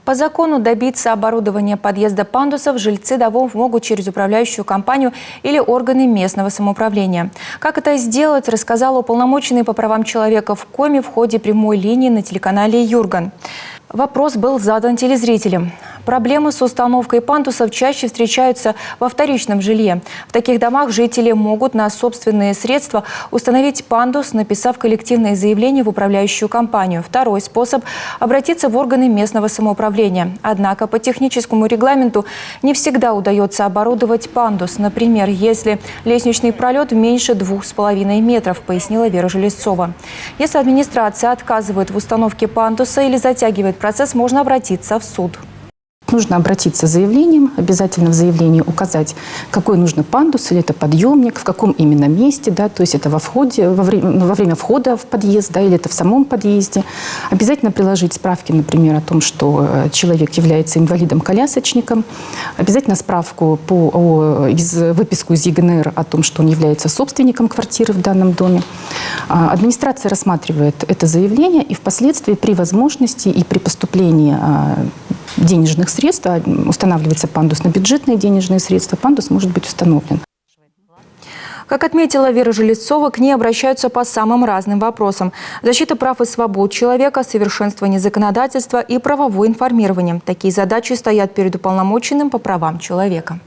По закону добиться оборудования подъезда пандусов жильцы домов могут через управляющую компанию или органы местного самоуправления. Как это сделать, рассказал уполномоченный по правам человека в Коми в ходе прямой линии на телеканале «Юрган». Вопрос был задан телезрителям. Проблемы с установкой пандусов чаще встречаются во вторичном жилье. В таких домах жители могут на собственные средства установить пандус, написав коллективное заявление в управляющую компанию. Второй способ – обратиться в органы местного самоуправления. Однако по техническому регламенту не всегда удается оборудовать пандус. Например, если лестничный пролет меньше 2,5 метров, пояснила Вера Железцова. Если администрация отказывает в установке пандуса или затягивает процесс, можно обратиться в суд. Нужно обратиться с заявлением, обязательно в заявлении указать, какой нужно пандус, или это подъемник, в каком именно месте, да, то есть это во время входа в подъезд, да, или это в самом подъезде. Обязательно приложить справки, например, о том, что человек является инвалидом-колясочником. Обязательно справку выписку из ЕГНР о том, что он является собственником квартиры в данном доме. Администрация рассматривает это заявление и впоследствии при возможности и при поступлении денежных средств, устанавливается пандус на бюджетные денежные средства, пандус может быть установлен. Как отметила Вера Железцова, к ней обращаются по самым разным вопросам. Защита прав и свобод человека, совершенствование законодательства и правовое информирование. Такие задачи стоят перед уполномоченным по правам человека.